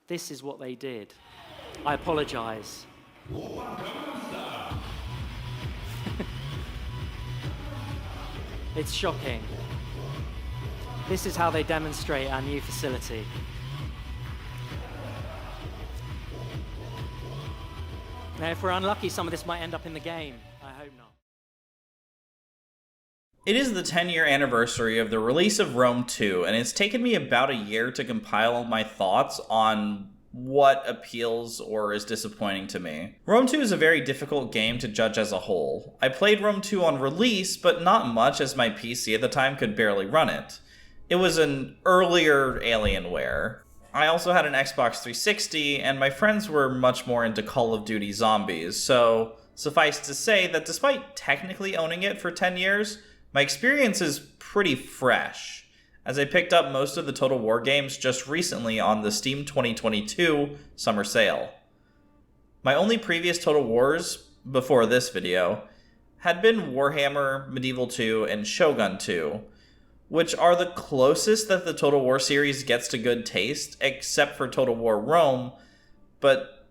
This is what they did. I apologize. It's shocking. This is how they demonstrate our new facility. Now, if we're unlucky, some of this might end up in the game. I hope not. It is the 10-year anniversary of the release of Rome 2, and it's taken me about a year to compile my thoughts on what appeals or is disappointing to me. Rome 2 is a very difficult game to judge as a whole. I played Rome 2 on release, but not much as my PC at the time could barely run it. It was an earlier Alienware. I also had an Xbox 360, and my friends were much more into Call of Duty Zombies, so suffice to say that despite technically owning it for 10 years, my experience is pretty fresh, as I picked up most of the Total War games just recently on the Steam 2022 summer sale. My only previous Total Wars, before this video, had been Warhammer, Medieval 2, and Shogun 2, which are the closest that the Total War series gets to good taste, except for Total War Rome, but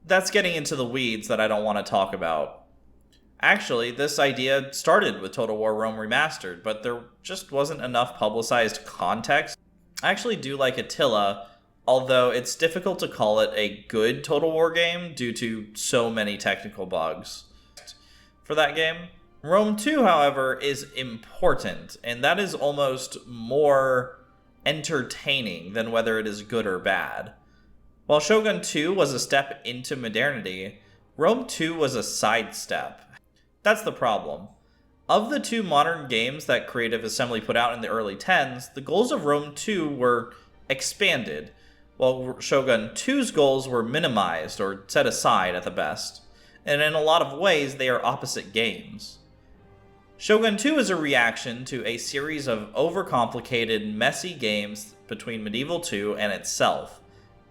that's getting into the weeds that I don't want to talk about. Actually, this idea started with Total War Rome Remastered, but there just wasn't enough publicized context. I actually do like Attila, although it's difficult to call it a good Total War game due to so many technical bugs. For that game, Rome 2, however, is important, and that is almost more entertaining than whether it is good or bad. While Shogun 2 was a step into modernity, Rome 2 was a sidestep. That's the problem. Of the two modern games that Creative Assembly put out in the early 10s, the goals of Rome 2 were expanded, while Shogun 2's goals were minimized or set aside at the best. And in a lot of ways, they are opposite games. Shogun 2 is a reaction to a series of overcomplicated, messy games between Medieval 2 and itself,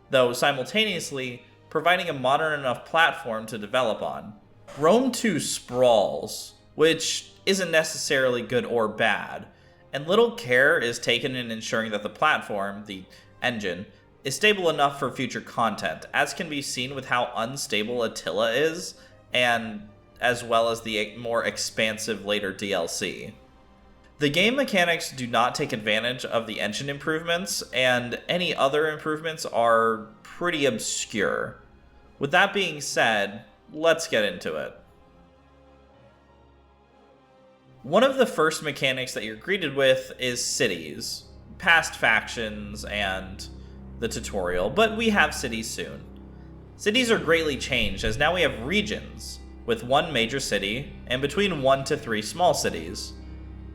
though simultaneously providing a modern enough platform to develop on. Rome 2 sprawls, which isn't necessarily good or bad, and little care is taken in ensuring that the platform, the engine, is stable enough for future content, as can be seen with how unstable Attila is, and as well as the more expansive later DLC. The game mechanics do not take advantage of the engine improvements, and any other improvements are pretty obscure. With that being said, let's get into it. One of the first mechanics that you're greeted with is cities, past factions, and the tutorial, but we have cities soon. Cities are greatly changed, as now we have regions, with one major city, and between 1 to 3 small cities.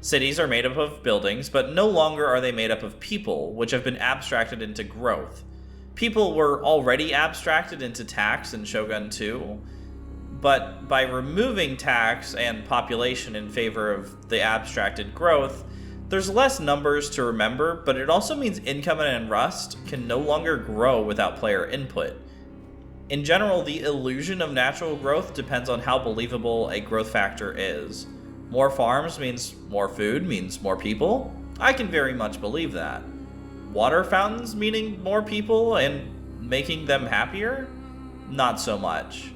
Cities are made up of buildings, but no longer are they made up of people, which have been abstracted into growth. People were already abstracted into tax in Shogun 2, but by removing tax and population in favor of the abstracted growth, there's less numbers to remember, but it also means income and rust can no longer grow without player input. In general, the illusion of natural growth depends on how believable a growth factor is. More farms means more food, means more people. I can very much believe that. Water fountains meaning more people and making them happier? Not so much.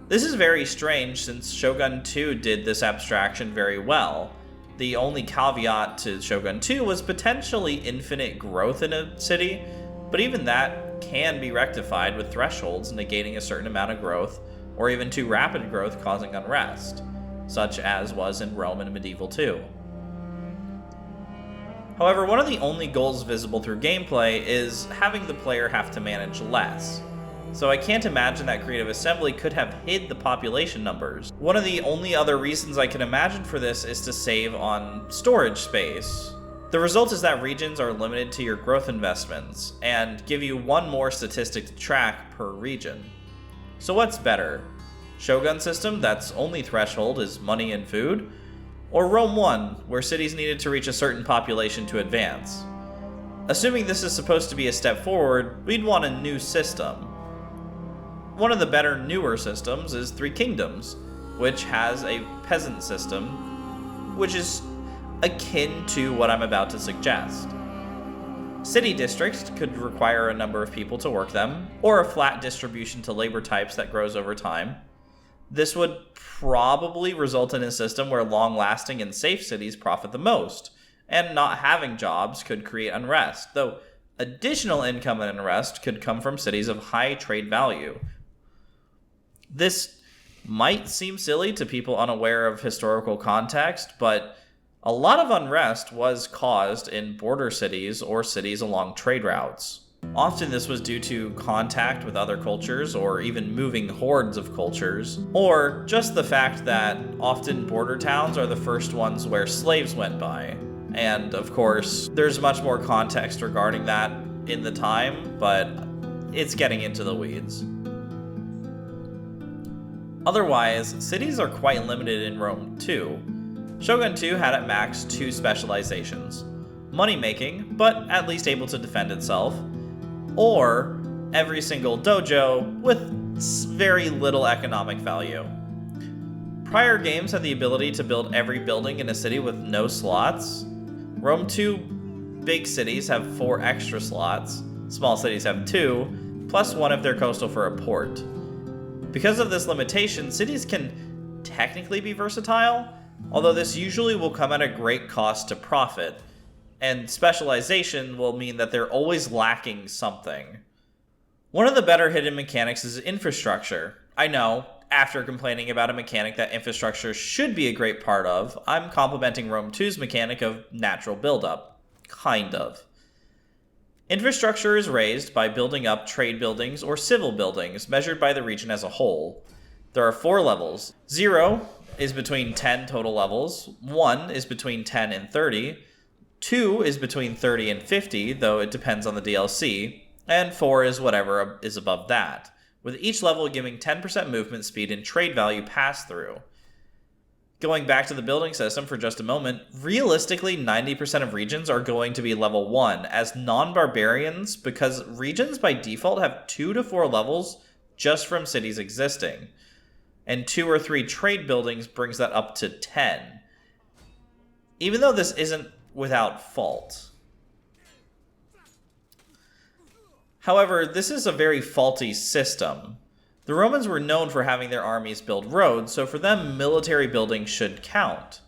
This is very strange since Shogun 2 did this abstraction very well. The only caveat to Shogun 2 was potentially infinite growth in a city, but even that can be rectified with thresholds negating a certain amount of growth, or even too rapid growth causing unrest, such as was in Rome and Medieval 2. However, one of the only goals visible through gameplay is having the player have to manage less. So I can't imagine that Creative Assembly could have hid the population numbers. One of the only other reasons I can imagine for this is to save on storage space. The result is that regions are limited to your growth investments, and give you one more statistic to track per region. So what's better? Shogun system that's only threshold is money and food? Or Rome 1, where cities needed to reach a certain population to advance? Assuming this is supposed to be a step forward, we'd want a new system. One of the better, newer systems is Three Kingdoms, which has a peasant system, which is akin to what I'm about to suggest. City districts could require a number of people to work them, or a flat distribution to labor types that grows over time. This would probably result in a system where long-lasting and safe cities profit the most, and not having jobs could create unrest, though additional income and unrest could come from cities of high trade value. This might seem silly to people unaware of historical context, but a lot of unrest was caused in border cities or cities along trade routes. Often this was due to contact with other cultures, or even moving hordes of cultures, or just the fact that often border towns are the first ones where slaves went by. And of course, there's much more context regarding that in the time, but it's getting into the weeds. Otherwise, cities are quite limited in Rome too. Shogun 2 had at max 2 specializations: money-making, but at least able to defend itself, or every single dojo with very little economic value. Prior games had the ability to build every building in a city with no slots. Rome 2 big cities have 4 extra slots, small cities have 2, plus 1 if they're coastal for a port. Because of this limitation, cities can technically be versatile, although this usually will come at a great cost to profit, and specialization will mean that they're always lacking something. One of the better hidden mechanics is infrastructure. I know, after complaining about a mechanic that infrastructure should be a great part of, I'm complimenting Rome 2's mechanic of natural buildup. Kind of. Infrastructure is raised by building up trade buildings or civil buildings, measured by the region as a whole. There are 4 levels. 0 is between 10 total levels, 1 is between 10 and 30, 2 is between 30 and 50, though it depends on the DLC, and 4 is whatever is above that, with each level giving 10% movement speed and trade value pass-through. Going back to the building system for just a moment, realistically 90% of regions are going to be level 1 as non-barbarians, because regions by default have 2 to 4 levels just from cities existing, and 2 or 3 trade buildings brings that up to 10. Even though this isn't without fault. However, this is a very faulty system. The Romans were known for having their armies build roads, so for them, military building should count.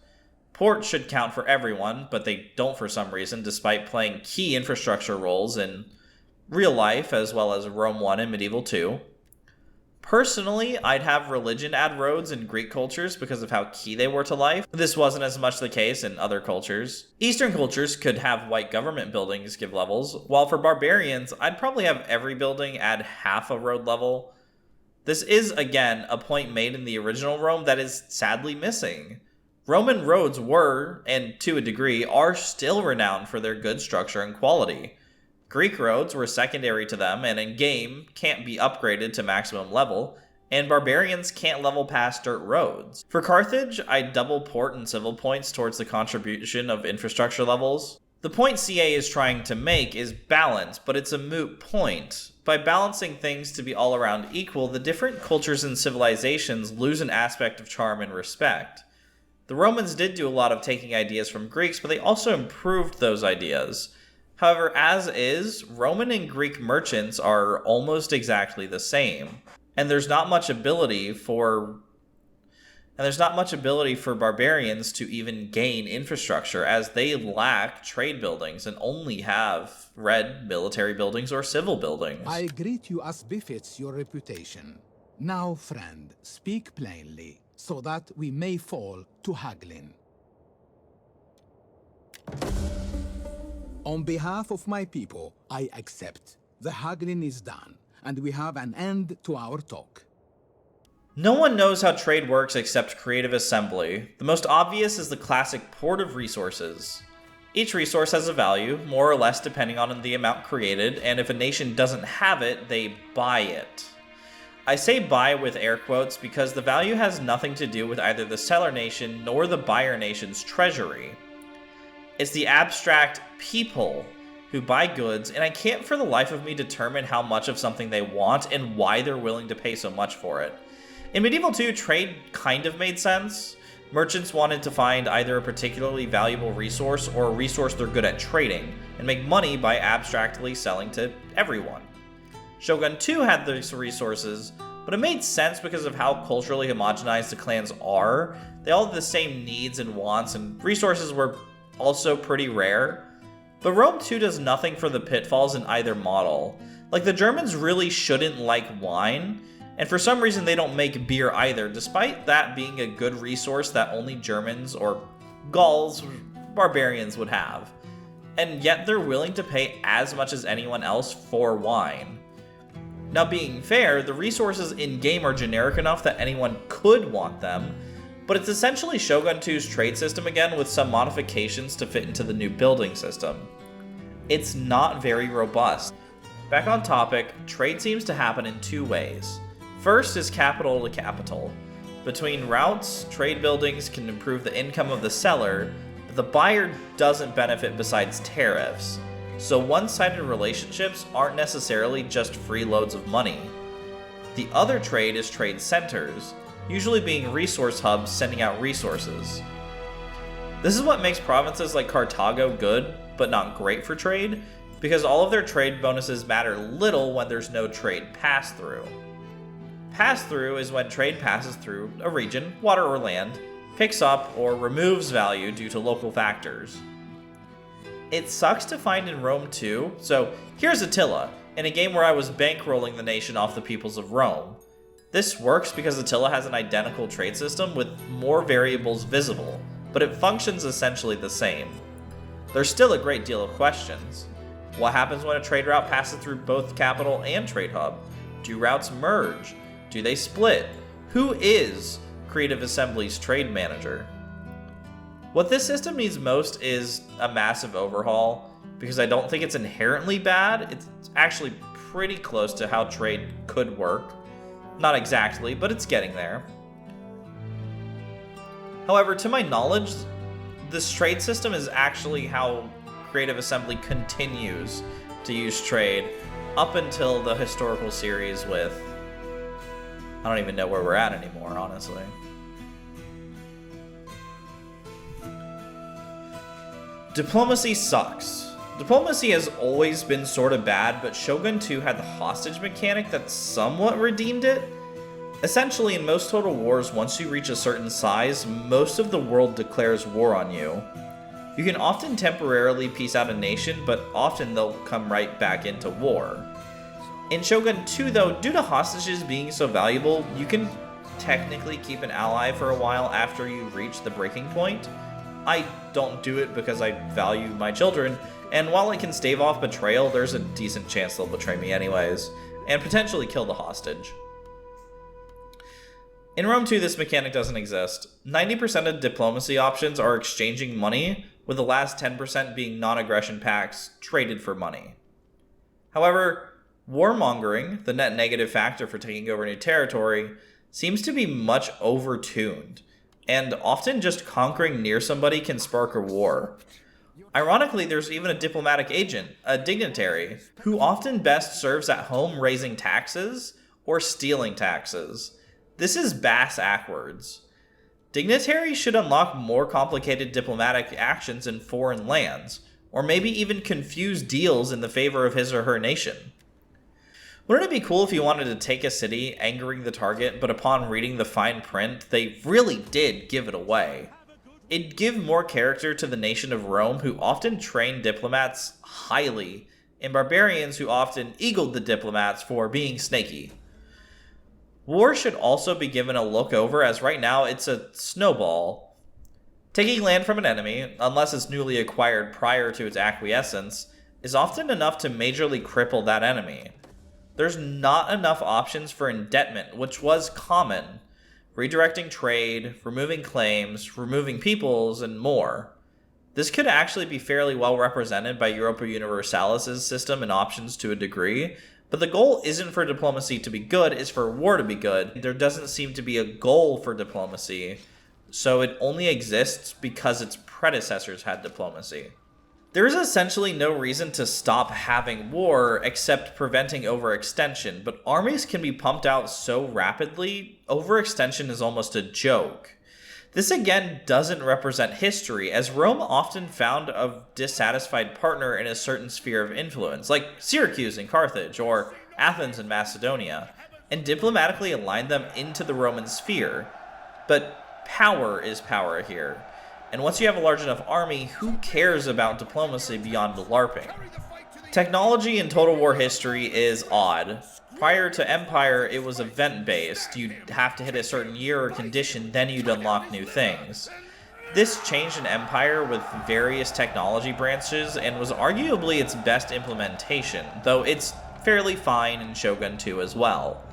Ports should count for everyone, but they don't for some reason, despite playing key infrastructure roles in real life as well as Rome 1 and Medieval 2. Personally, I'd have religion add roads in Greek cultures because of how key they were to life. This wasn't as much the case in other cultures. Eastern cultures could have white government buildings give levels, while for barbarians, I'd probably have every building add half a road level. This is, again, a point made in the original Rome that is sadly missing. Roman roads were, and to a degree, are still renowned for their good structure and quality. Greek roads were secondary to them, and in-game can't be upgraded to maximum level, and barbarians can't level past dirt roads. For Carthage, I'd double port and civil points towards the contribution of infrastructure levels. The point CA is trying to make is balance, but it's a moot point. By balancing things to be all around equal, the different cultures and civilizations lose an aspect of charm and respect. The Romans did do a lot of taking ideas from Greeks, but they also improved those ideas. However, as is, Roman and Greek merchants are almost exactly the same, and there's not much ability for barbarians to even gain infrastructure, as they lack trade buildings and only have red military buildings or civil buildings. I greet you as befits your reputation. Now, friend, speak plainly, so that we may fall to haggling. On behalf of my people, I accept. The haggling is done, and we have an end to our talk. No one knows how trade works except Creative Assembly. The most obvious is the classic port of resources. Each resource has a value, more or less depending on the amount created, and if a nation doesn't have it, they buy it. I say buy with air quotes because the value has nothing to do with either the seller nation nor the buyer nation's treasury. It's the abstract people who buy goods, and I can't for the life of me determine how much of something they want and why they're willing to pay so much for it. In Medieval 2, trade kind of made sense. Merchants wanted to find either a particularly valuable resource or a resource they're good at trading, and make money by abstractly selling to everyone. Shogun 2 had these resources, but it made sense because of how culturally homogenized the clans are. They all had the same needs and wants, and resources were also pretty rare. But Rome 2 does nothing for the pitfalls in either model. Like, the Germans really shouldn't like wine, and for some reason they don't make beer either, despite that being a good resource that only Germans or Gauls, barbarians, would have. And yet they're willing to pay as much as anyone else for wine. Now, being fair, the resources in-game are generic enough that anyone could want them, but it's essentially Shogun 2's trade system again with some modifications to fit into the new building system. It's not very robust. Back on topic, trade seems to happen in two ways. First is capital to capital. Between routes, trade buildings can improve the income of the seller, but the buyer doesn't benefit besides tariffs. So one-sided relationships aren't necessarily just free loads of money. The other trade is trade centers, usually being resource hubs sending out resources. This is what makes provinces like Carthago good, but not great for trade, because all of their trade bonuses matter little when there's no trade pass-through. Pass-through is when trade passes through a region, water or land, picks up or removes value due to local factors. It sucks to find in Rome 2, so here's Attila, in a game where I was bankrolling the nation off the peoples of Rome. This works because Attila has an identical trade system with more variables visible, but it functions essentially the same. There's still a great deal of questions. What happens when a trade route passes through both capital and trade hub? Do routes merge? Do they split? Who is Creative Assembly's trade manager? What this system needs most is a massive overhaul, because I don't think it's inherently bad. It's actually pretty close to how trade could work. Not exactly, but it's getting there. However, to my knowledge, this trade system is actually how Creative Assembly continues to use trade up until the historical series with... I don't even know where we're at anymore, honestly. Diplomacy sucks. Diplomacy has always been sort of bad, but Shogun 2 had the hostage mechanic that somewhat redeemed it. Essentially, in most total wars, once you reach a certain size, most of the world declares war on you. You can often temporarily peace out a nation, but often they'll come right back into war. In Shogun 2 though, due to hostages being so valuable, you can technically keep an ally for a while after you reach the breaking point. I don't do it because I value my children, and while I can stave off betrayal, there's a decent chance they'll betray me anyways, and potentially kill the hostage. In Rome 2, this mechanic doesn't exist. 90% of diplomacy options are exchanging money, with the last 10% being non-aggression pacts traded for money. However, warmongering, the net negative factor for taking over new territory, seems to be much over-tuned, and often just conquering near somebody can spark a war. Ironically, there's even a diplomatic agent, a dignitary, who often best serves at home raising taxes or stealing taxes. This is bass-ackwards. Dignitaries should unlock more complicated diplomatic actions in foreign lands, or maybe even confuse deals in the favor of his or her nation. Wouldn't it be cool if you wanted to take a city, angering the target, but upon reading the fine print, they really did give it away? It'd give more character to the nation of Rome, who often trained diplomats highly, and barbarians who often eagled the diplomats for being snaky. War should also be given a look over, as right now it's a snowball. Taking land from an enemy, unless it's newly acquired prior to its acquiescence, is often enough to majorly cripple that enemy. There's not enough options for indebtment, which was common. Redirecting trade, removing claims, removing peoples, and more. This could actually be fairly well represented by Europa Universalis' system and options to a degree, but the goal isn't for diplomacy to be good, it's for war to be good. There doesn't seem to be a goal for diplomacy, so it only exists because its predecessors had diplomacy. There is essentially no reason to stop having war except preventing overextension, but armies can be pumped out so rapidly, overextension is almost a joke. This again doesn't represent history, as Rome often found a dissatisfied partner in a certain sphere of influence, like Syracuse in Carthage or Athens in Macedonia, and diplomatically aligned them into the Roman sphere. But power is power here, and once you have a large enough army, who cares about diplomacy beyond LARPing? Technology in Total War history is odd. Prior to Empire, it was event-based. You'd have to hit a certain year or condition, then you'd unlock new things. This changed in Empire with various technology branches and was arguably its best implementation, though it's fairly fine in Shogun 2 as well.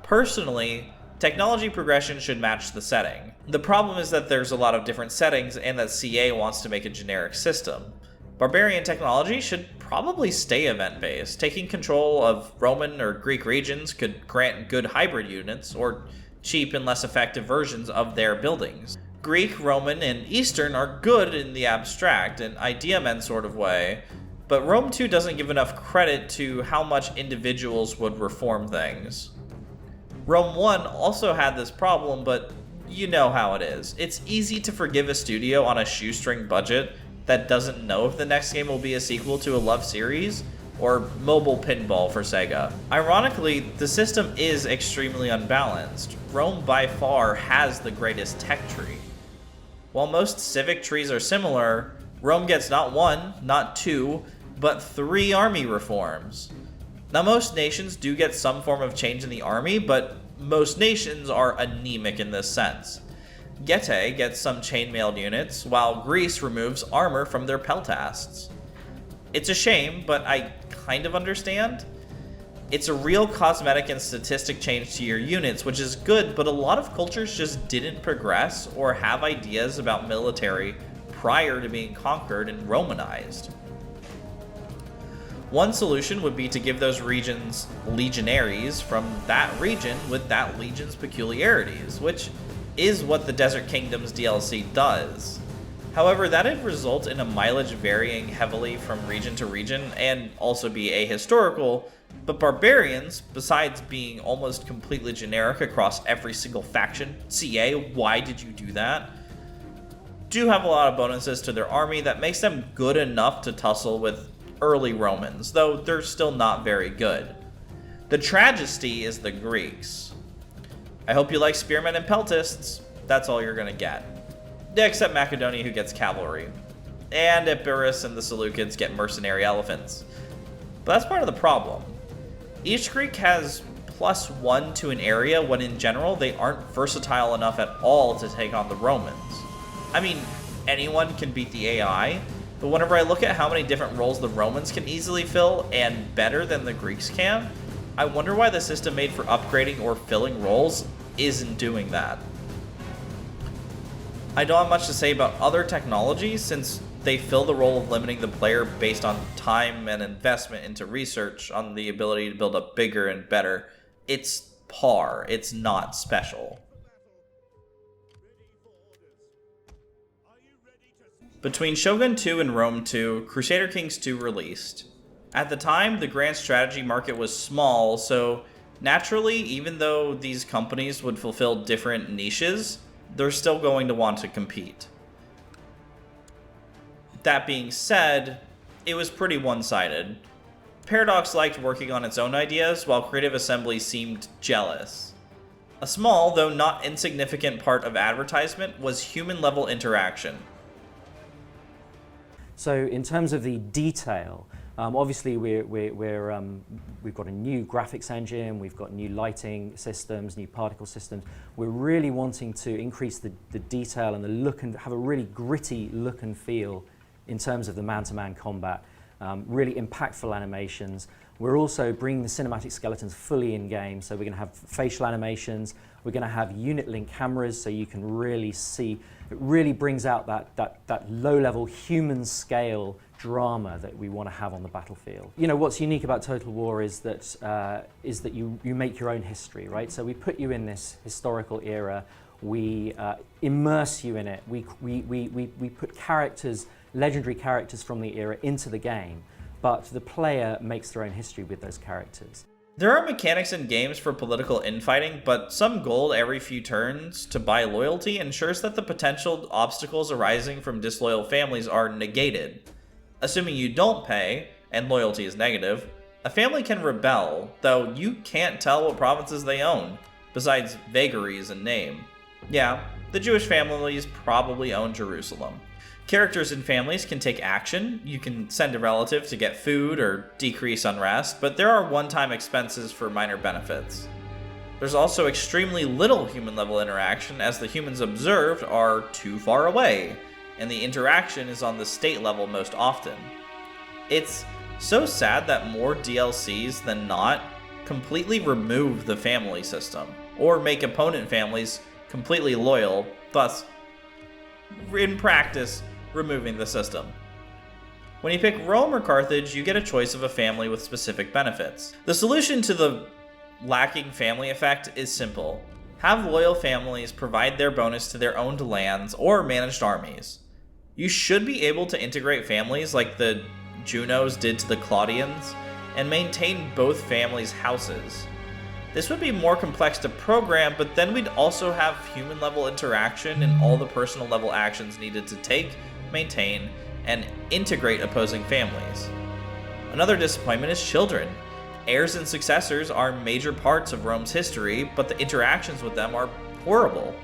Personally, technology progression should match the setting. The problem is that there's a lot of different settings and that CA wants to make a generic system. Barbarian technology should probably stay event-based. Taking control of Roman or Greek regions could grant good hybrid units, or cheap and less effective versions of their buildings. Greek, Roman, and Eastern are good in the abstract and idea-men sort of way, but Rome 2 doesn't give enough credit to how much individuals would reform things. Rome 1 also had this problem, but you know how it is. It's easy to forgive a studio on a shoestring budget that doesn't know if the next game will be a sequel to a love series, or mobile pinball for Sega. Ironically, the system is extremely unbalanced. Rome by far has the greatest tech tree. While most civic trees are similar, Rome gets not 1, not 2, but 3 army reforms. Now most nations do get some form of change in the army, but most nations are anemic in this sense. Getae gets some chainmailed units, while Greece removes armor from their peltasts. It's a shame, but I kind of understand. It's a real cosmetic and statistic change to your units, which is good, but a lot of cultures just didn't progress or have ideas about military prior to being conquered and Romanized. One solution would be to give those regions legionaries from that region with that legion's peculiarities, which is what the Desert Kingdoms DLC does. However, that'd result in a mileage varying heavily from region to region and also be ahistorical, but barbarians, besides being almost completely generic across every single faction, CA, why did you do that? Do have a lot of bonuses to their army that makes them good enough to tussle with early Romans, though they're still not very good. The tragedy is the Greeks. I hope you like spearmen and peltasts. That's all you're gonna get. Except Macedonia, who gets cavalry. And Epirus and the Seleucids get mercenary elephants. But that's part of the problem. Each Greek has +1 to an area when in general they aren't versatile enough at all to take on the Romans. I mean, anyone can beat the AI, but whenever I look at how many different roles the Romans can easily fill, and better than the Greeks can, I wonder why the system made for upgrading or filling roles isn't doing that. I don't have much to say about other technologies since they fill the role of limiting the player based on time and investment into research on the ability to build up bigger and better. It's par, it's not special. Between Shogun 2 and Rome 2, Crusader Kings 2 released. At the time, the grand strategy market was small, so naturally, even though these companies would fulfill different niches, they're still going to want to compete. That being said, it was pretty one-sided. Paradox liked working on its own ideas, while Creative Assembly seemed jealous. A small, though not insignificant part of advertisement was human-level interaction. So in terms of the detail, obviously we've got a new graphics engine, we've got new lighting systems, new particle systems. We're really wanting to increase the detail and the look and have a really gritty look and feel in terms of the man-to-man combat, really impactful animations. We're also bringing the cinematic skeletons fully in-game, so we're going to have facial animations, we're going to have unit-link cameras so you can really see. It really brings out that low-level human-scale drama that we want to have on the battlefield. You know, what's unique about Total War is that you make your own history, right? So we put you in this historical era, we immerse you in it, we put characters, legendary characters from the era into the game, but the player makes their own history with those characters. There are mechanics in games for political infighting, but some gold every few turns to buy loyalty ensures that the potential obstacles arising from disloyal families are negated. Assuming you don't pay, and loyalty is negative, a family can rebel, though you can't tell what provinces they own, besides vagaries in name. Yeah, the Jewish families probably own Jerusalem. Characters in families can take action. You can send a relative to get food or decrease unrest, but there are one-time expenses for minor benefits. There's also extremely little human-level interaction, as the humans observed are too far away, and the interaction is on the state level most often. It's so sad that more DLCs than not completely remove the family system, or make opponent families completely loyal, thus, in practice, removing the system. When you pick Rome or Carthage, you get a choice of a family with specific benefits. The solution to the lacking family effect is simple. Have loyal families provide their bonus to their owned lands or managed armies. You should be able to integrate families like the Junos did to the Claudians, and maintain both families' houses. This would be more complex to program, but then we'd also have human-level interaction and all the personal-level actions needed to take, maintain, and integrate opposing families. Another disappointment is children. Heirs and successors are major parts of Rome's history, but the interactions with them are horrible.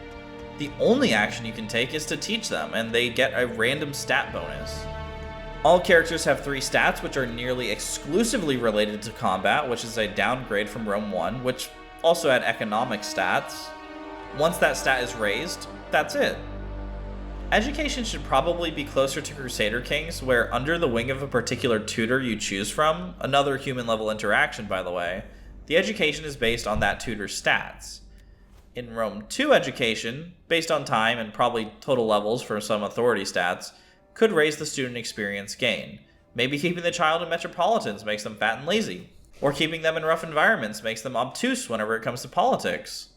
The only action you can take is to teach them, and they get a random stat bonus. All characters have 3 stats, which are nearly exclusively related to combat, which is a downgrade from Rome 1, which also had economic stats. Once that stat is raised, that's it. Education should probably be closer to Crusader Kings, where under the wing of a particular tutor you choose from, another human-level interaction by the way, the education is based on that tutor's stats. In Rome 2 education, based on time and probably total levels for some authority stats, could raise the student experience gain. Maybe keeping the child in metropolitans makes them fat and lazy, or keeping them in rough environments makes them obtuse whenever it comes to politics.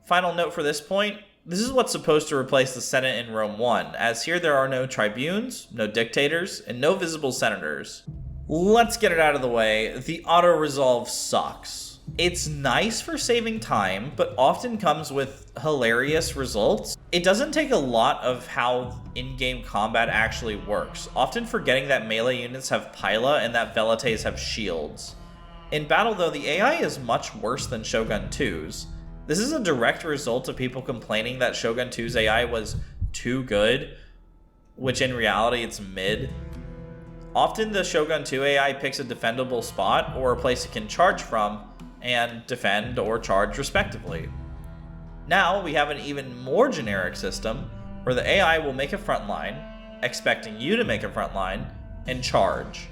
Final note for this point, this is what's supposed to replace the Senate in Rome 1, as here there are no tribunes, no dictators, and no visible senators. Let's get it out of the way, the auto-resolve sucks. It's nice for saving time, but often comes with hilarious results. It doesn't take a lot of how in-game combat actually works, often forgetting that melee units have Pila and that Velites have shields. In battle though, the AI is much worse than Shogun 2's. This is a direct result of people complaining that Shogun 2's AI was too good, which in reality it's mid. Often the Shogun 2 AI picks a defendable spot or a place it can charge from, and defend or charge respectively. Now we have an even more generic system where the AI will make a front line, expecting you to make a front line, and charge.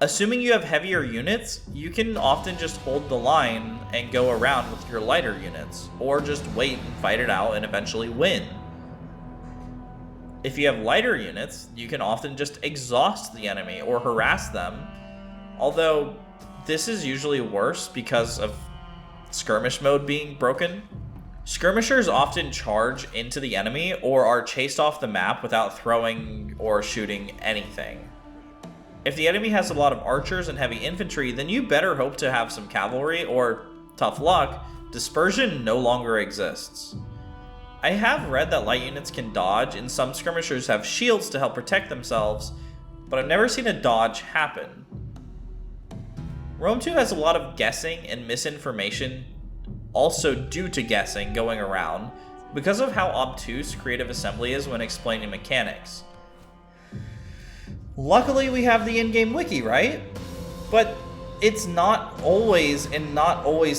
Assuming you have heavier units, you can often just hold the line and go around with your lighter units, or just wait and fight it out and eventually win. If you have lighter units, you can often just exhaust the enemy or harass them, although this is usually worse because of skirmish mode being broken. Skirmishers often charge into the enemy or are chased off the map without throwing or shooting anything. If the enemy has a lot of archers and heavy infantry, then you better hope to have some cavalry, or, tough luck, dispersion no longer exists. I have read that light units can dodge, and some skirmishers have shields to help protect themselves, but I've never seen a dodge happen. Rome 2 has a lot of guessing and misinformation, also due to guessing, going around, because of how obtuse Creative Assembly is when explaining mechanics. Luckily, we have the in-game wiki, right? But it's not always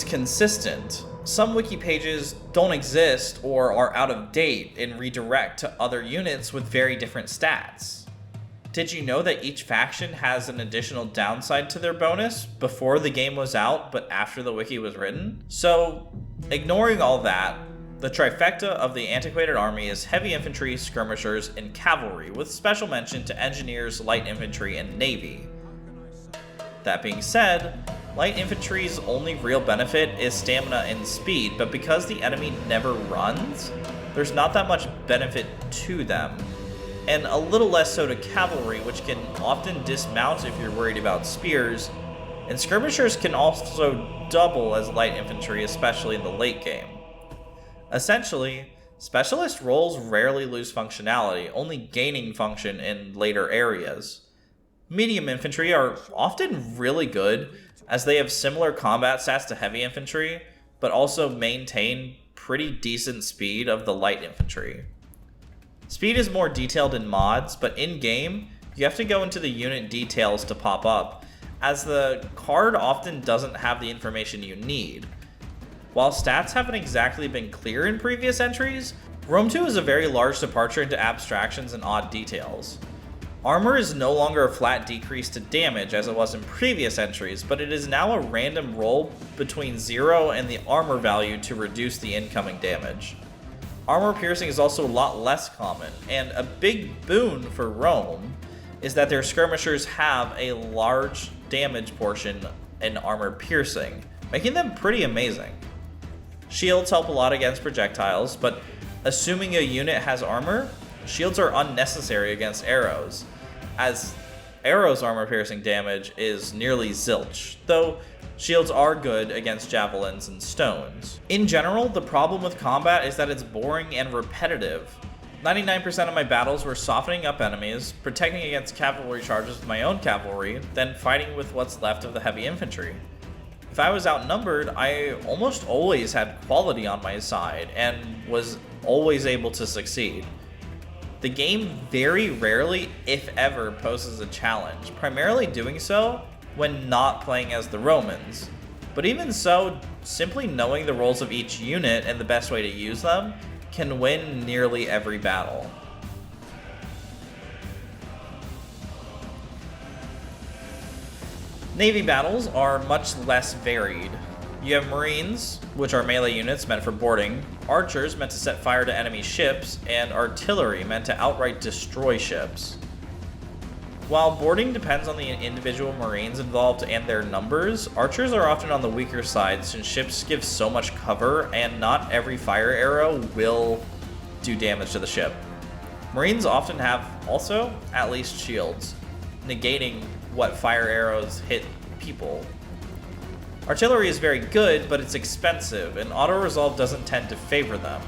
consistent. Some wiki pages don't exist or are out of date and redirect to other units with very different stats. Did you know that each faction has an additional downside to their bonus before the game was out but after the wiki was written? So, ignoring all that, the trifecta of the antiquated army is heavy infantry, skirmishers, and cavalry, with special mention to engineers, light infantry, and navy. That being said, light infantry's only real benefit is stamina and speed, but because the enemy never runs, there's not that much benefit to them. And a little less so to cavalry, which can often dismount if you're worried about spears, and skirmishers can also double as light infantry, especially in the late game. Essentially, specialist roles rarely lose functionality, only gaining function in later areas. Medium infantry are often really good, as they have similar combat stats to heavy infantry, but also maintain pretty decent speed of the light infantry. Speed is more detailed in mods, but in-game, you have to go into the unit details to pop up, as the card often doesn't have the information you need. While stats haven't exactly been clear in previous entries, Rome 2 is a very large departure into abstractions and odd details. Armor is no longer a flat decrease to damage as it was in previous entries, but it is now a random roll between 0 and the armor value to reduce the incoming damage. Armor piercing is also a lot less common, and a big boon for Rome is that their skirmishers have a large damage portion in armor piercing, making them pretty amazing. Shields help a lot against projectiles, but assuming a unit has armor, shields are unnecessary against arrows, as arrows' armor piercing damage is nearly zilch, though shields are good against javelins and stones. In general, the problem with combat is that it's boring and repetitive. 99% of my battles were softening up enemies, protecting against cavalry charges with my own cavalry, then fighting with what's left of the heavy infantry. If I was outnumbered, I almost always had quality on my side, and was always able to succeed. The game very rarely, if ever, poses a challenge, primarily doing so when not playing as the Romans. But even so, simply knowing the roles of each unit and the best way to use them can win nearly every battle. Navy battles are much less varied. You have Marines, which are melee units meant for boarding, archers meant to set fire to enemy ships, and artillery meant to outright destroy ships. While boarding depends on the individual Marines involved and their numbers, archers are often on the weaker side since ships give so much cover and not every fire arrow will do damage to the ship. Marines often have also at least shields, negating what fire arrows hit people. Artillery is very good, but it's expensive, and auto-resolve doesn't tend to favor them.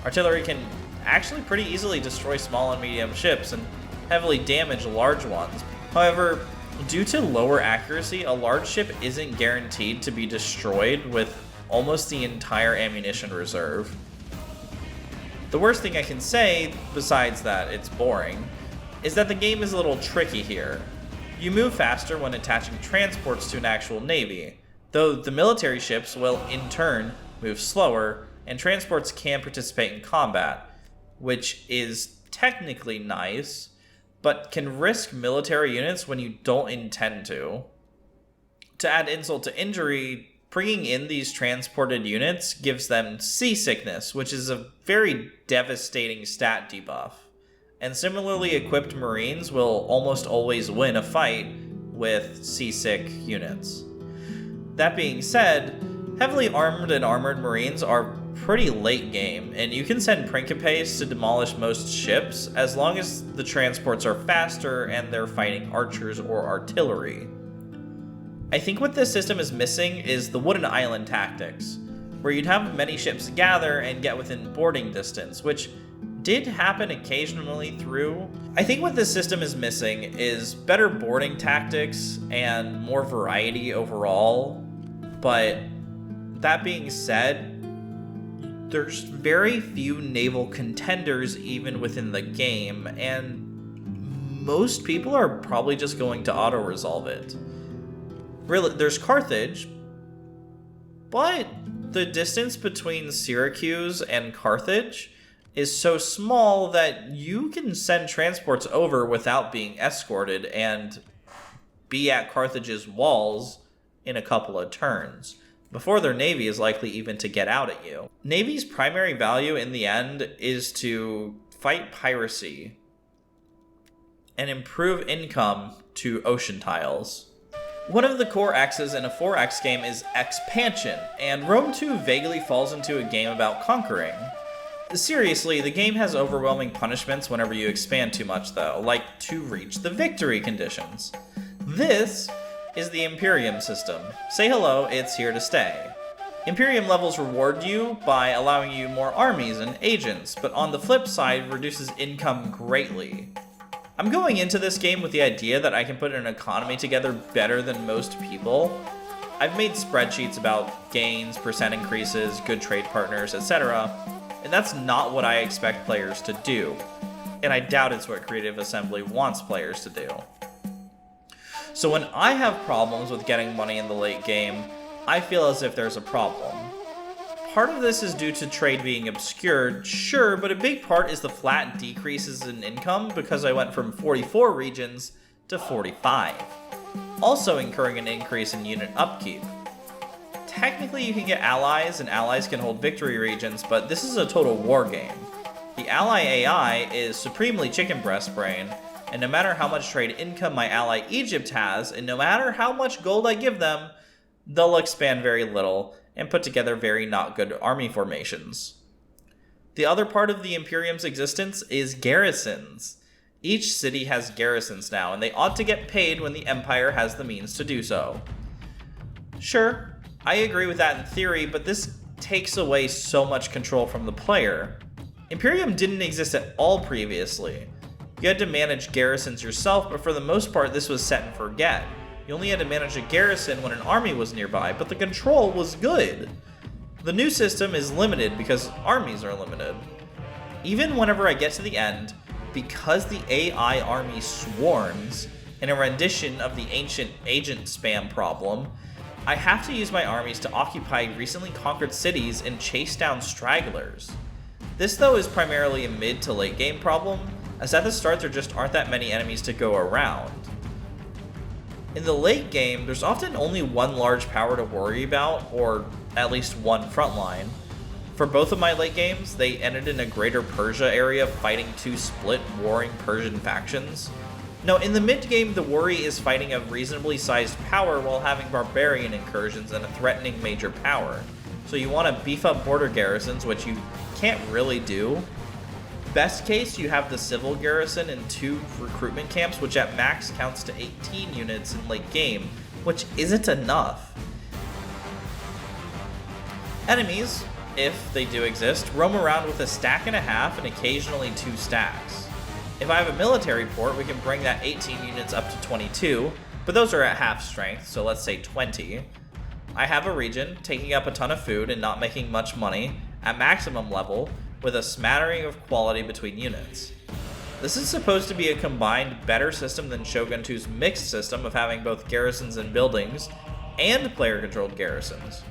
Artillery can actually pretty easily destroy small and medium ships and heavily damage large ones. However, due to lower accuracy, a large ship isn't guaranteed to be destroyed with almost the entire ammunition reserve. The worst thing I can say, besides that it's boring, is that the game is a little tricky here. You move faster when attaching transports to an actual navy, though the military ships will, in turn, move slower, and transports can participate in combat, which is technically nice, but can risk military units when you don't intend to. To add insult to injury, bringing in these transported units gives them seasickness, which is a very devastating stat debuff. And similarly equipped Marines will almost always win a fight with seasick units. That being said, heavily armed and armored Marines are pretty late game, and you can send Principes to demolish most ships as long as the transports are faster and they're fighting archers or artillery. I think what this system is missing is the wooden island tactics, where you'd have many ships gather and get within boarding distance, which did happen occasionally through. I think what this system is missing is better boarding tactics and more variety overall, but that being said, there's very few naval contenders even within the game, and most people are probably just going to auto-resolve it. Really, there's Carthage, but the distance between Syracuse and Carthage is so small that you can send transports over without being escorted and be at Carthage's walls in a couple of turns, before their navy is likely even to get out at you. Navy's primary value in the end is to fight piracy and improve income to ocean tiles. One of the core X's in a 4X game is expansion, and Rome 2 vaguely falls into a game about conquering. Seriously, the game has overwhelming punishments whenever you expand too much though, like to reach the victory conditions. This is the Imperium system. Say hello, it's here to stay. Imperium levels reward you by allowing you more armies and agents, but on the flip side, reduces income greatly. I'm going into this game with the idea that I can put an economy together better than most people. I've made spreadsheets about gains, percent increases, good trade partners, etc., and that's not what I expect players to do. And I doubt it's what Creative Assembly wants players to do. So when I have problems with getting money in the late game, I feel as if there's a problem. Part of this is due to trade being obscured, sure, but a big part is the flat decreases in income because I went from 44 regions to 45, also incurring an increase in unit upkeep. Technically you can get allies, and allies can hold victory regions, but this is a total war game. The ally AI is supremely chicken breast brain, and no matter how much trade income my ally Egypt has, and no matter how much gold I give them, they'll expand very little and put together very not good army formations. The other part of the Imperium's existence is garrisons. Each city has garrisons now, and they ought to get paid when the Empire has the means to do so. Sure, I agree with that in theory, but this takes away so much control from the player. Imperium didn't exist at all previously. You had to manage garrisons yourself, but for the most part this was set and forget. You only had to manage a garrison when an army was nearby, but the control was good. The new system is limited because armies are limited. Even whenever I get to the end, because the AI army swarms, in a rendition of the ancient agent spam problem, I have to use my armies to occupy recently conquered cities and chase down stragglers. This though is primarily a mid to late game problem, as at the start there just aren't that many enemies to go around. In the late game, there's often only one large power to worry about, or at least one front line. For both of my late games, they ended in a greater Persia area fighting two split, warring Persian factions. Now, in the mid game, the worry is fighting a reasonably sized power while having barbarian incursions and a threatening major power. So you want to beef up border garrisons, which you can't really do. Best case, you have the civil garrison and 2 recruitment camps, which at max counts to 18 units in late game, which isn't enough. Enemies, if they do exist, roam around with a stack and a half and occasionally 2 stacks. If I have a military port, we can bring that 18 units up to 22, but those are at half strength, so let's say 20. I have a region taking up a ton of food and not making much money at maximum level, with a smattering of quality between units. This is supposed to be a combined better system than Shogun 2's mixed system of having both garrisons and buildings, and player-controlled garrisons.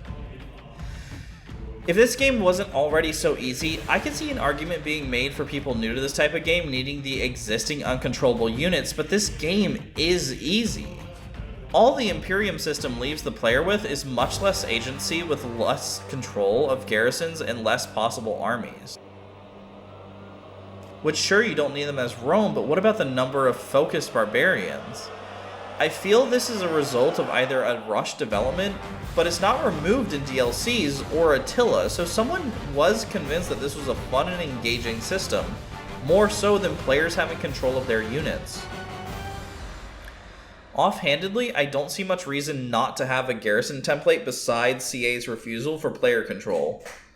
If this game wasn't already so easy, I can see an argument being made for people new to this type of game needing the existing uncontrollable units, but this game is easy. All the Imperium system leaves the player with is much less agency with less control of garrisons and less possible armies. Which sure, you don't need them as Rome, but what about the number of focused barbarians? I feel this is a result of either a rushed development, but it's not removed in DLCs or Attila, so someone was convinced that this was a fun and engaging system, more so than players having control of their units. Offhandedly, I don't see much reason not to have a garrison template besides CA's refusal for player control.